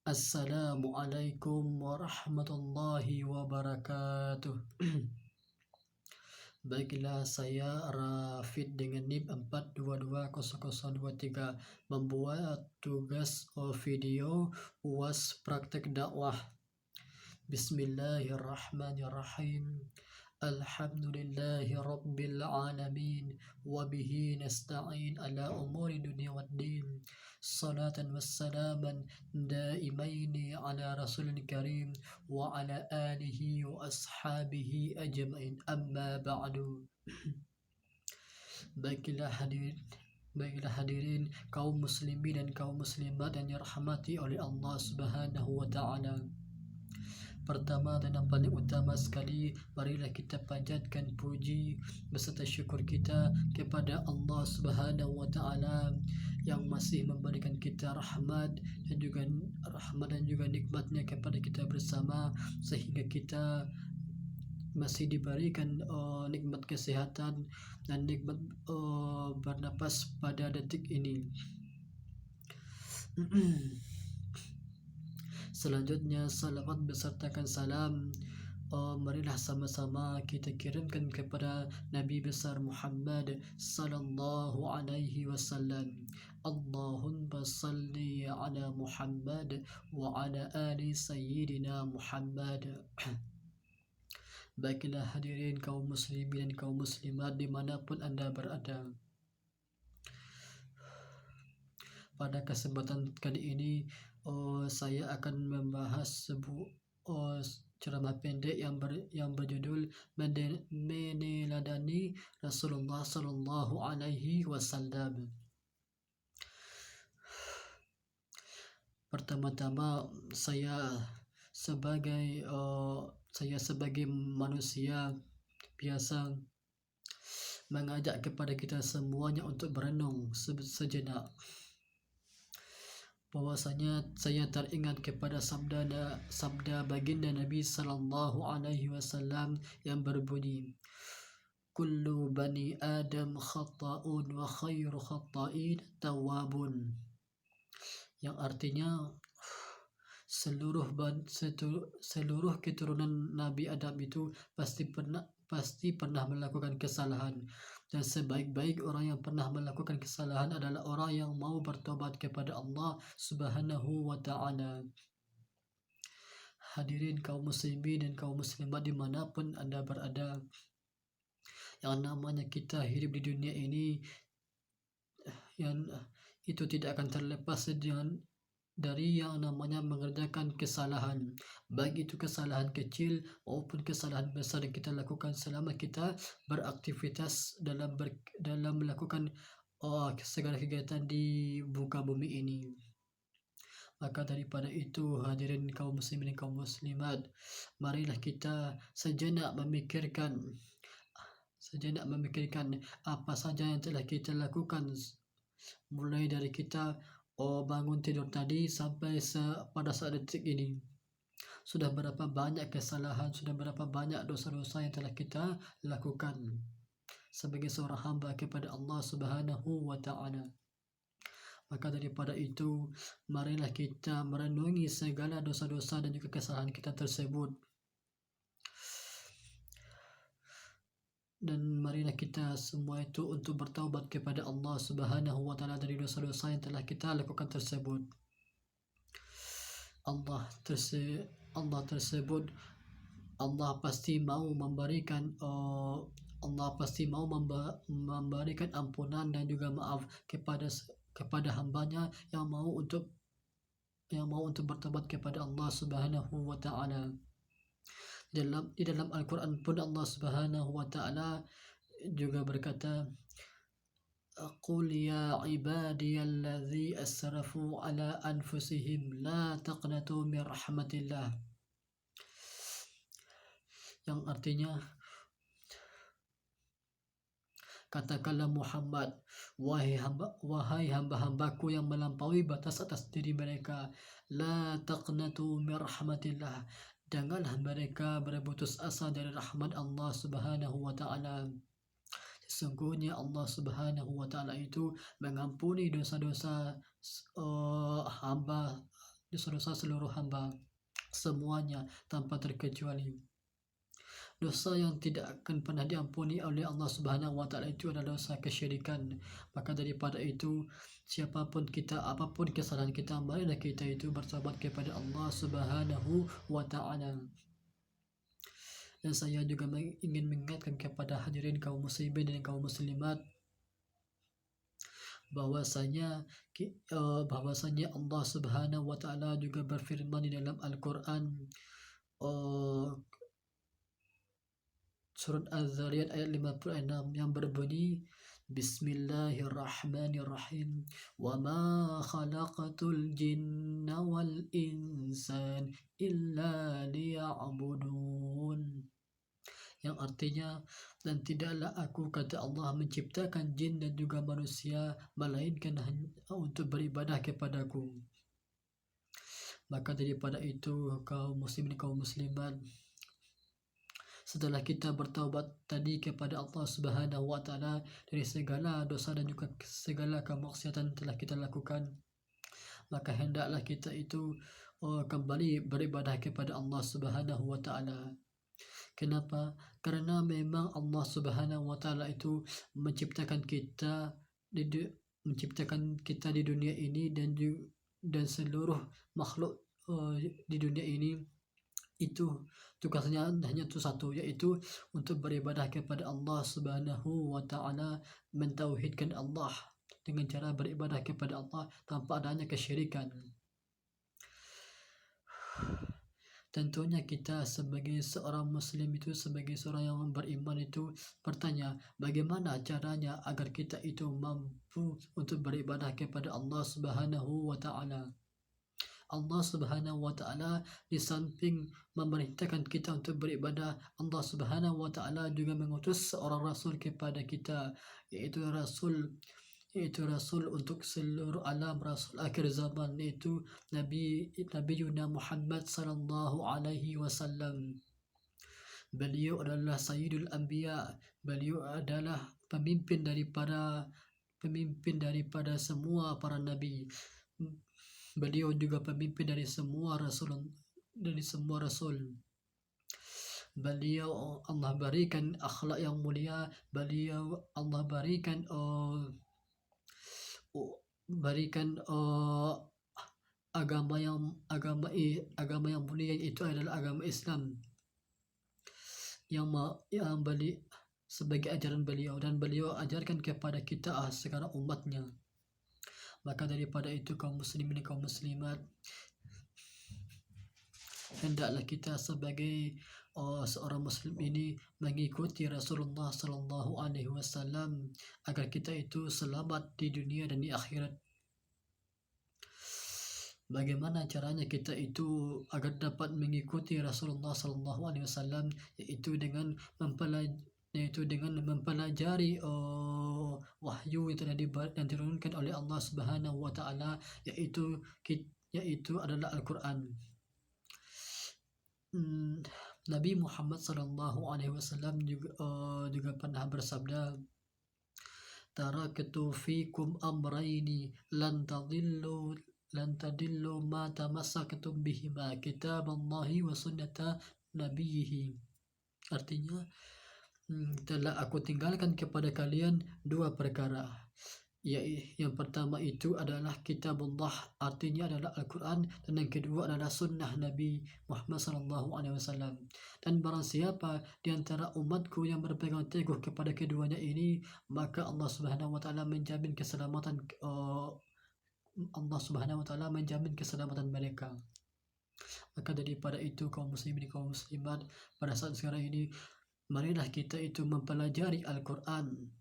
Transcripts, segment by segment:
Assalamualaikum warahmatullahi wabarakatuh. Baiklah, saya Rafid dengan NIP 4220023 membuat tugas video UAS praktek dakwah. Bismillahirrahmanirrahim. Alhamdulillahi rabbil alamin wa bihi nasta'in ala umuri dunya waddin. Salatan wassalaman daimaini ala rasulil karim wa ala alihi wa ashabihi ajma'in, amma ba'du. Baiklah hadirin kaum muslimin dan kaum muslimat yang dirahmati oleh Allah Subhanahu wa taala. Pertama dan yang paling utama sekali, marilah kita panjatkan puji beserta syukur kita kepada Allah Subhanahu wa taala yang masih memberikan kita rahmat dan juga nikmatnya kepada kita bersama, sehingga kita masih diberikan nikmat kesehatan dan nikmat bernapas pada detik ini. Selanjutnya, salawat besertakan salam marilah sama-sama kita kirimkan kepada Nabi besar Muhammad sallallahu alaihi wasallam. Allahumma salli ala Muhammad wa ala ali sayyidina Muhammad. Baiklah hadirin kaum muslimin dan kaum muslimat dimanapun anda berada. Pada kesempatan kali ini saya akan membahas sebuah ceramah pendek yang berjudul Meneladani Rasulullah sallallahu alaihi wasallam. Pertama-tama saya sebagai manusia biasa mengajak kepada kita semuanya untuk berenung sejenak. Bahwasanya saya teringat kepada sabda baginda Nabi sallallahu alaihi wasallam yang berbunyi, kullu bani adam khata'un wa khairu khata'in tawwabun, yang artinya seluruh keturunan Nabi Adam itu pasti pernah melakukan kesalahan, dan sebaik-baik orang yang pernah melakukan kesalahan adalah orang yang mau bertobat kepada Allah Subhanahu wa ta'ala. Hadirin kaum muslimin dan kaum muslimat dimanapun anda berada, yang namanya kita hidup di dunia ini, yang itu tidak akan terlepas dari yang namanya mengerjakan kesalahan, baik itu kesalahan kecil maupun kesalahan besar yang kita lakukan selama kita beraktivitas dalam melakukan segala kegiatan di muka bumi ini. Maka daripada itu, hadirin kaum muslimin dan kaum muslimat, marilah kita sejenak memikirkan apa saja yang telah kita lakukan, mulai dari kita bangun tidur tadi sampai pada saat detik ini. Sudah berapa banyak kesalahan, sudah berapa banyak dosa-dosa yang telah kita lakukan sebagai seorang hamba kepada Allah Subhanahu wa ta'ala. Maka daripada itu, marilah kita merenungi segala dosa-dosa dan juga kesalahan kita tersebut, dan marilah kita semua itu untuk bertaubat kepada Allah Subhanahu wa ta'ala dari dosa-dosa yang telah kita lakukan tersebut. Allah pasti mau memberikan ampunan dan juga maaf kepada hambanya yang mau untuk bertobat kepada Allah Subhanahu wa ta'ala. Di dalam Al-Quran pun Allah Subhanahu wa ta'ala juga berkata, Qul ya ibadiyalladzi asrafu ala anfusihim la taqnatu min rahmatillah, yang artinya, katakanlah Muhammad, wahai hamba-hambaku yang melampaui batas atas diri mereka, la taqnatu min rahmatillah, janganlah mereka berputus asa dari rahmat Allah Subhanahu wa ta'ala. Sesungguhnya Allah Subhanahu wa ta'ala itu mengampuni dosa-dosa hamba dosa-dosa seluruh hamba, semuanya tanpa terkecuali. Dosa yang tidak akan pernah diampuni oleh Allah Subhanahu wa taala itu adalah dosa kesyirikan. Maka daripada itu, siapapun kita, apapun kesalahan kita, marilah kita itu bertobat kepada Allah Subhanahu wa taala. Dan saya juga ingin mengingatkan kepada hadirin kaum muslimin dan kaum muslimat bahwasanya Allah Subhanahu wa taala juga berfirman di dalam Al-Qur'an, surat Az-Zariyat ayat 56 yang berbunyi, Bismillahirrahmanirrahim, wa ma khalaqatul jinna wal insan illa liya'budun, yang artinya, dan tidaklah aku, kata Allah, menciptakan jin dan juga manusia melainkan hanya untuk beribadah kepadaku. Maka daripada itu, kaum muslimin kaum muslimat, setelah kita bertaubat tadi kepada Allah Subhanahu wa taala dari segala dosa dan juga segala kemaksiatan telah kita lakukan, maka hendaklah kita itu kembali beribadah kepada Allah Subhanahu wa taala. Kenapa? Karena memang Allah Subhanahu wa taala itu menciptakan kita di dunia ini dan seluruh makhluk di dunia ini itu tugasnya hanya satu, yaitu untuk beribadah kepada Allah Subhanahu wa taala, mentauhidkan Allah dengan cara beribadah kepada Allah tanpa adanya kesyirikan. Tentunya kita sebagai seorang muslim itu, sebagai seorang yang beriman itu bertanya, bagaimana caranya agar kita itu mampu untuk beribadah kepada Allah Subhanahu wa taala. Allah Subhanahu wa taala di samping memerintahkan kita untuk beribadah, Allah Subhanahu wa taala juga mengutus seorang rasul kepada kita, yaitu rasul untuk seluruh alam, rasul akhir zaman, yaitu Nabi Yuna Muhammad sallallahu alaihi wasallam. Beliau adalah Sayyidul Anbiya, beliau adalah pemimpin daripada semua para nabi. Beliau juga pemimpin dari semua rasul. Beliau Allah berikan akhlak yang mulia, beliau Allah berikan agama yang mulia, itu adalah agama Islam yang sebagai ajaran beliau, dan beliau ajarkan kepada kita sekarang umatnya. Maka daripada itu, kaum muslimin kaum muslimat, hendaklah kita sebagai seorang muslim ini mengikuti Rasulullah sallallahu alaihi wasallam agar kita itu selamat di dunia dan di akhirat. Bagaimana caranya kita itu agar dapat mengikuti Rasulullah sallallahu alaihi wasallam, yaitu dengan mempelajari wahyu yang telah diturunkan oleh Allah Subhanahu wa taala, yaitu adalah Al-Qur'an. Nabi Muhammad sallallahu alaihi wasallam juga pernah bersabda, taraktu fikum amrayni lan tadillu ma tamassaktum bihima, kitaballahi wa sunnata nabiyhi. Artinya, telah aku tinggalkan kepada kalian dua perkara. Yang pertama itu adalah kitabullah, artinya adalah Al-Quran, dan yang kedua adalah sunnah Nabi Muhammad SAW. Dan barang siapa di antara umatku yang berpegang teguh kepada keduanya ini, maka Allah Subhanahu wa taala menjamin keselamatan mereka. Maka daripada itu, kaum muslimin kaum muslimat, pada saat sekarang ini, marilah kita itu mempelajari Al-Quran.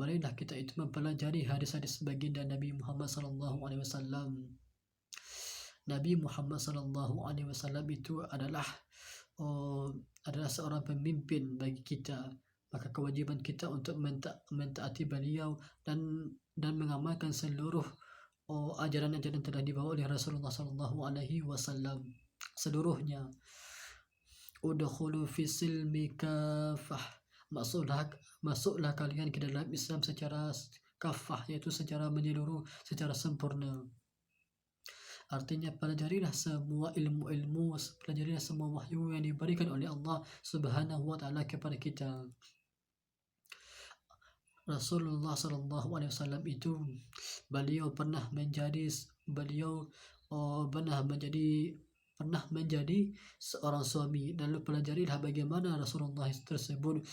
Marilah kita itu mempelajari hadis-hadis baginda Nabi Muhammad SAW. Nabi Muhammad SAW itu adalah seorang pemimpin bagi kita. Maka kewajiban kita untuk mentaati beliau dan mengamalkan seluruh ajaran-ajaran telah dibawa oleh Rasulullah SAW seluruhnya. Udkhulu fi silmi kafah, masuklah kalian ke dalam Islam secara kafah, yaitu secara menyeluruh, secara sempurna. Artinya pelajarilah semua ilmu-ilmu, pelajarilah semua wahyu yang diberikan oleh Allah Subhanahu wa taala kepada kita. Rasulullah sallallahu alaihi wasallam itu beliau pernah menjadi seorang suami. Lalu pelajarilah bagaimana Rasulullah tersebut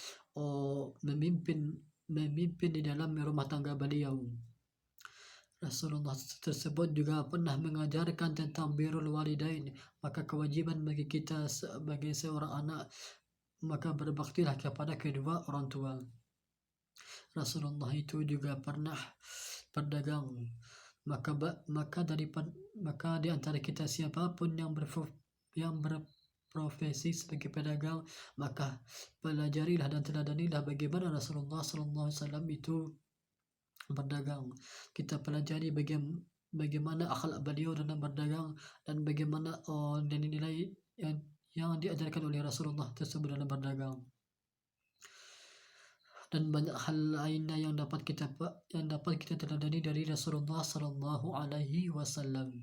memimpin di dalam rumah tangga beliau. Rasulullah tersebut juga pernah mengajarkan tentang birrul walidain, maka kewajiban bagi kita sebagai seorang anak, maka berbaktilah kepada kedua orang tua. Rasulullah itu juga pernah berdagang, maka di antara kita siapapun yang berprofesi sebagai pedagang, maka pelajarilah dan teladanilah bagaimana Rasulullah sallallahu alaihi wasallam itu berdagang. Kita pelajari bagaimana akhlak beliau dalam berdagang dan bagaimana nilai-nilai yang diajarkan oleh Rasulullah tersebut dalam berdagang. Dan banyak hal lainnya yang dapat kita teladani dari Rasulullah sallallahu alaihi wasallam.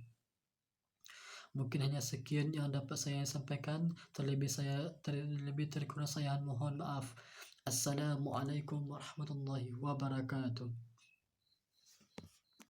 Mungkin hanya sekian yang dapat saya sampaikan. Terlebih terkurang saya mohon maaf. Assalamualaikum warahmatullahi wabarakatuh.